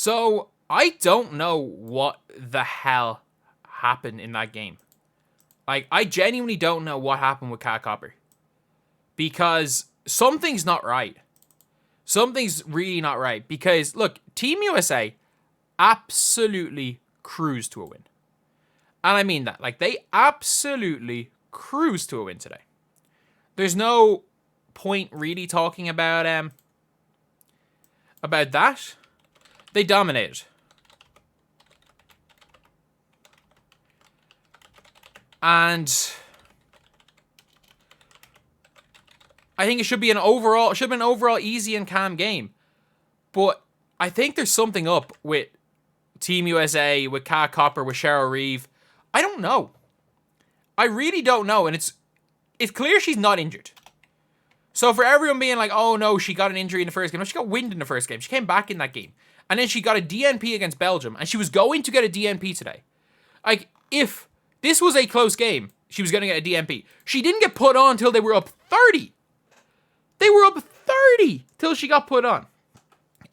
So, I don't know what the hell happened in that game. Like, I genuinely don't know what happened with Kahleah Copper. Because something's not right. Something's really not right. Because, look, Team USA absolutely cruised to a win. And I mean that. Like, they absolutely cruised to a win today. There's no point really talking about that. They dominated. And I think it should be an overall easy and calm game. But I think there's something up with Team USA, with Kahleah Copper, with Cheryl Reeve. I don't know. I really don't know. And it's clear she's not injured. So for everyone being like, oh no, she got an injury in the first game. No, she got wind in the first game. She came back in that game. And then she got a DNP against Belgium. And she was going to get a DNP today. Like, if this was a close game, she was going to get a DNP. She didn't get put on until they were up 30. They were up 30 till she got put on.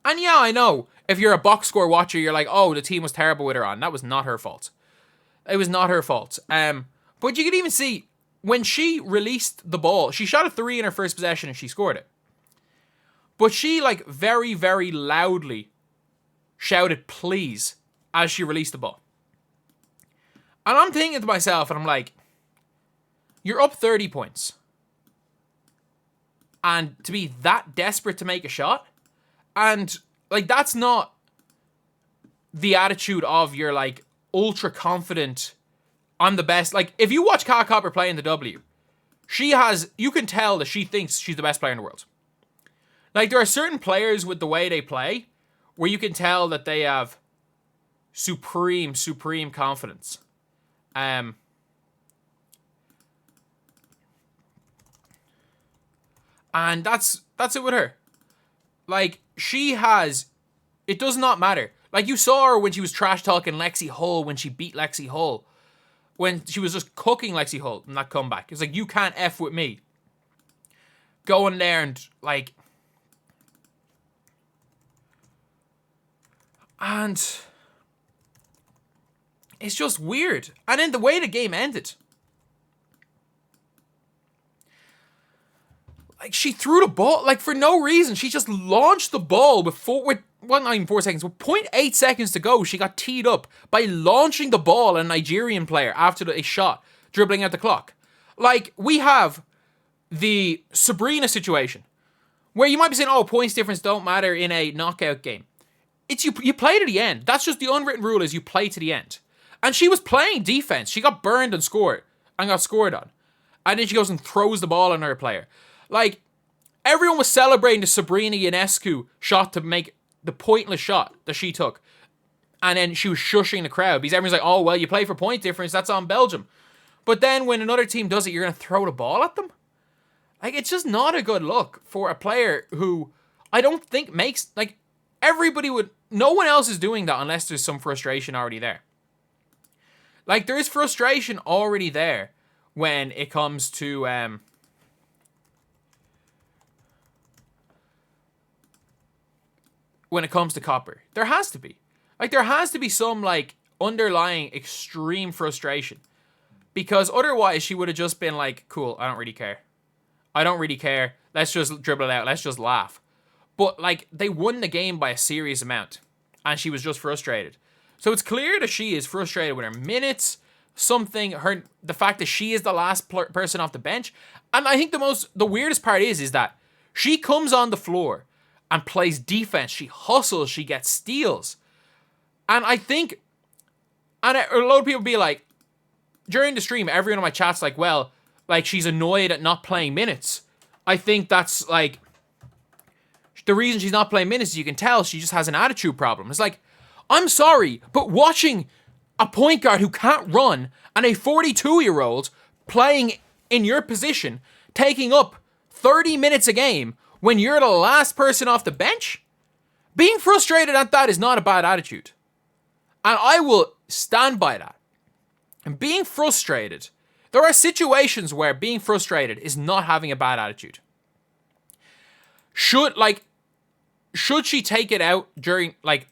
And yeah, I know. If you're a box score watcher, you're like, oh, the team was terrible with her on. That was not her fault. It was not her fault. But you could even see, when she released the ball, she shot a 3 in her first possession and she scored it. But she, like, very, very loudly shouted, please, as she released the ball. And I'm thinking to myself, and I'm like, you're up 30 points. And to be that desperate to make a shot, and, like, that's not the attitude of your, like, ultra confident, I'm the best. Like, if you watch Kahleah Copper play in the W, you can tell that she thinks she's the best player in the world. Like, there are certain players with the way they play where you can tell that they have supreme confidence. And that's it with her. Like, it does not matter. Like, you saw her when she was trash talking Lexi Hull when she beat Lexi Hull. When she was just cooking Lexi Hull in that comeback. It's like, you can't F with me. Going there and, like... And... it's just weird. And then the way the game ended. Like, she threw the ball, like, for no reason. She just launched the ball with 4 seconds. With 0.8 seconds to go, she got teed up by launching the ball at a Nigerian player after a shot, dribbling out the clock. Like, we have the Breanna situation, where you might be saying, oh, points difference don't matter in a knockout game. It's you play to the end. That's just the unwritten rule, is you play to the end. And she was playing defense. She got burned and got scored on. And then she goes and throws the ball at another player. Like, everyone was celebrating the Sabrina Ionescu shot to make the pointless shot that she took. And then she was shushing the crowd because everyone's like, oh, well, you play for point difference. That's on Belgium. But then when another team does it, you're going to throw the ball at them? Like, it's just not a good look for a player who I don't think makes, like, no one else is doing that unless there's some frustration already there. Like, there is frustration already there when it comes to, Copper. There has to be. Like, there has to be some, like, underlying extreme frustration. Because otherwise she would have just been like, cool, I don't really care. Let's just dribble it out. Let's just laugh. But, like, they won the game by a serious amount. And she was just frustrated. So it's clear that she is frustrated with her minutes, the fact that she is the last person off the bench. And I think the weirdest part is that she comes on the floor and plays defense. She hustles, she gets steals. And I think, and a lot of people be like, during the stream, everyone in my chat's like, well, like, she's annoyed at not playing minutes. I think that's, like, the reason she's not playing minutes is you can tell she just has an attitude problem. It's like, I'm sorry, but watching a point guard who can't run and a 42-year-old playing in your position, taking up 30 minutes a game when you're the last person off the bench, being frustrated at that is not a bad attitude. And I will stand by that. And being frustrated, there are situations where being frustrated is not having a bad attitude. Should she take it out during, like,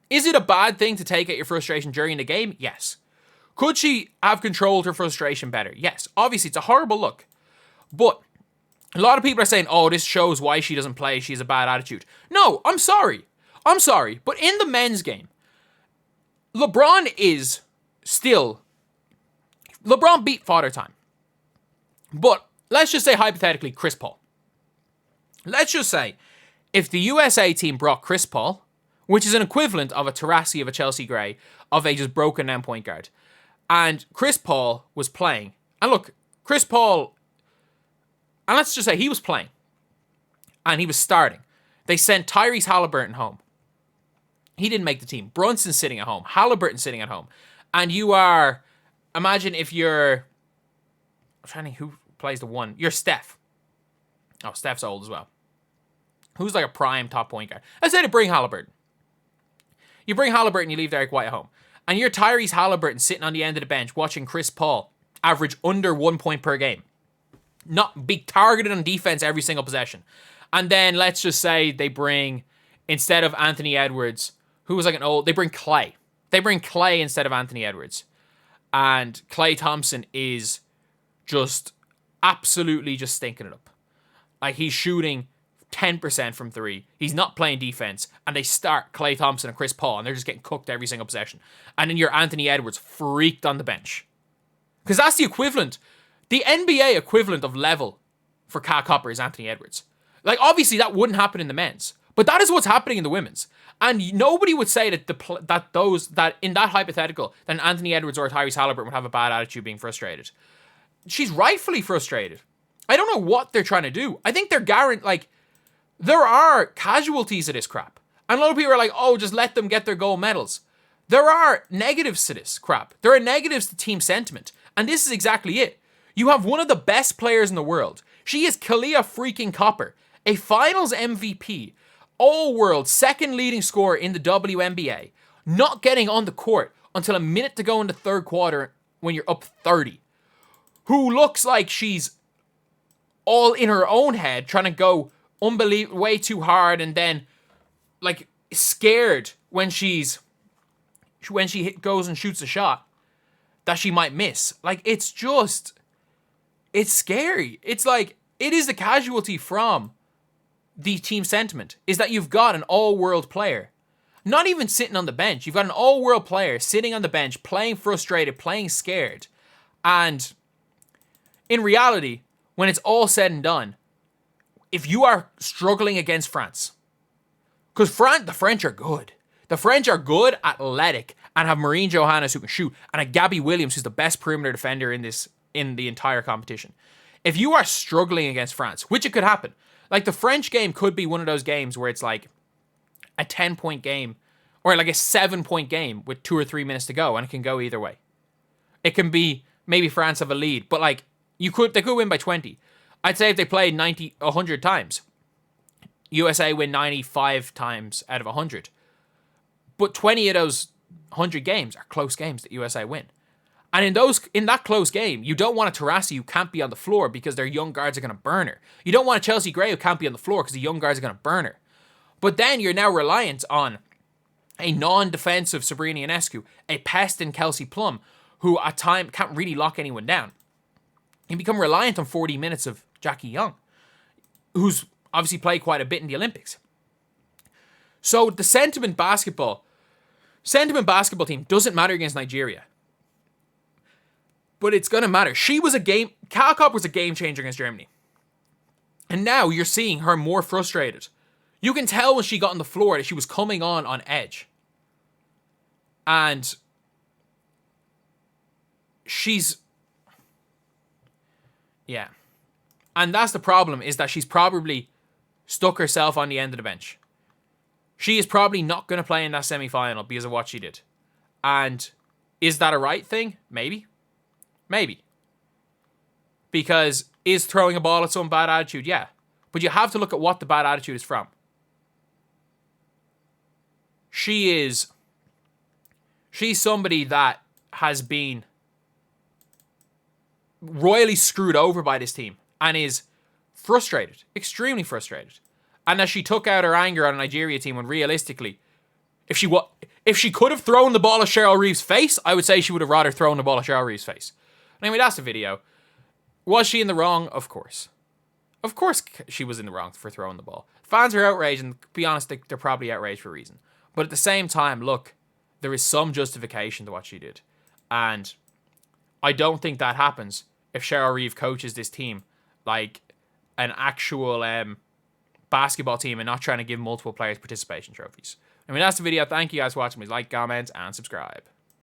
Is it a bad thing to take out your frustration during the game? Yes. Could she have controlled her frustration better? Yes. Obviously, it's a horrible look. But a lot of people are saying, oh, this shows why she doesn't play. She has a bad attitude. No, I'm sorry. I'm sorry. But in the men's game, LeBron beat Father Time. But let's just say, hypothetically, Chris Paul. Let's just say, if the USA team brought Chris Paul, which is an equivalent of a Taurasi, of a Chelsea Gray, of a just broken down point guard, and Chris Paul was playing, and look, Chris Paul, and let's just say he was playing, and he was starting. They sent Tyrese Halliburton home. He didn't make the team. Brunson's sitting at home. Halliburton's sitting at home. And you are, imagine if you're, I'm trying to think who plays the one. You're Steph. Oh, Steph's old as well. Who's like a prime top point guard? Let's say to bring Halliburton. You bring Halliburton, you leave Derek White at home. And you're Tyrese Halliburton sitting on the end of the bench watching Chris Paul average under 1 point per game. Not be targeted on defense every single possession. And then let's just say they bring, instead of Anthony Edwards, who was like they bring Clay. They bring Clay instead of Anthony Edwards. And Klay Thompson is just absolutely just stinking it up. Like, he's shooting 10% from three. He's not playing defense. And they start Klay Thompson and Chris Paul, and they're just getting cooked every single possession. And then you're Anthony Edwards freaked on the bench. Because that's the equivalent. The NBA equivalent of level for Kahleah Copper is Anthony Edwards. Like, obviously, that wouldn't happen in the men's. But that is what's happening in the women's. And nobody would say that in that hypothetical, that Anthony Edwards or Tyrese Halliburton would have a bad attitude being frustrated. She's rightfully frustrated. I don't know what they're trying to do. I think they're there are casualties of this crap. And a lot of people are like, oh, just let them get their gold medals. There are negatives to this crap. There are negatives to team sentiment. And this is exactly it. You have one of the best players in the world. She is Kahleah freaking Copper, a finals MVP, all-world second leading scorer in the WNBA, not getting on the court until a minute to go in the third quarter when you're up 30, who looks like she's all in her own head, trying to go way too hard, and then like scared when she goes and shoots a shot that she might miss. Like, it's scary. It's like, it is the casualty from the team sentiment, is that you've got an all-world player, not even sitting on the bench. You've got an all-world player sitting on the bench, playing frustrated, playing scared. And in reality, when it's all said and done, if you are struggling against France, because the French are good. The French are good, athletic, and have Marine Johannes who can shoot, and a Gabby Williams who's the best perimeter defender in the entire competition. If you are struggling against France, which it could happen, like the French game could be one of those games where it's like a 10-point game or like a 7-point game with 2 or 3 minutes to go, and it can go either way. It can be maybe France have a lead, but like they could win by 20. I'd say if they played 100 times, USA win 95 times out of 100. But 20 of those 100 games are close games that USA win. And in that close game, you don't want a Taurasi who can't be on the floor because their young guards are going to burn her. You don't want a Chelsea Gray who can't be on the floor because the young guards are going to burn her. But then you're now reliant on a non-defensive Sabrina Ionescu, a pest in Kelsey Plum, who at time can't really lock anyone down. You become reliant on 40 minutes of Jackie Young, who's obviously played quite a bit in the Olympics. So the sentiment basketball team doesn't matter against Nigeria. But it's going to matter. Kahleah Copper was a game changer against Germany. And now you're seeing her more frustrated. You can tell when she got on the floor that she was coming on edge. And yeah. And that's the problem, is that she's probably stuck herself on the end of the bench. She is probably not going to play in that semi-final because of what she did. And is that a right thing? Maybe. Maybe. Because is throwing a ball at some bad attitude? Yeah. But you have to look at what the bad attitude is from. She's somebody that has been royally screwed over by this team and is frustrated, extremely frustrated. And that she took out her anger on a Nigeria team when realistically, If she could have thrown the ball at Cheryl Reeve's face, I would say she would have rather thrown the ball at Cheryl Reeve's face. Anyway, that's the video. Was she in the wrong? Of course. Of course she was in the wrong for throwing the ball. Fans are outraged, and to be honest, they're probably outraged for a reason. But at the same time, look, there is some justification to what she did. And I don't think that happens if Cheryl Reeve coaches this team like an actual basketball team and not trying to give multiple players participation trophies. I mean, that's the video. Thank you guys for watching. Please like, comment, and subscribe.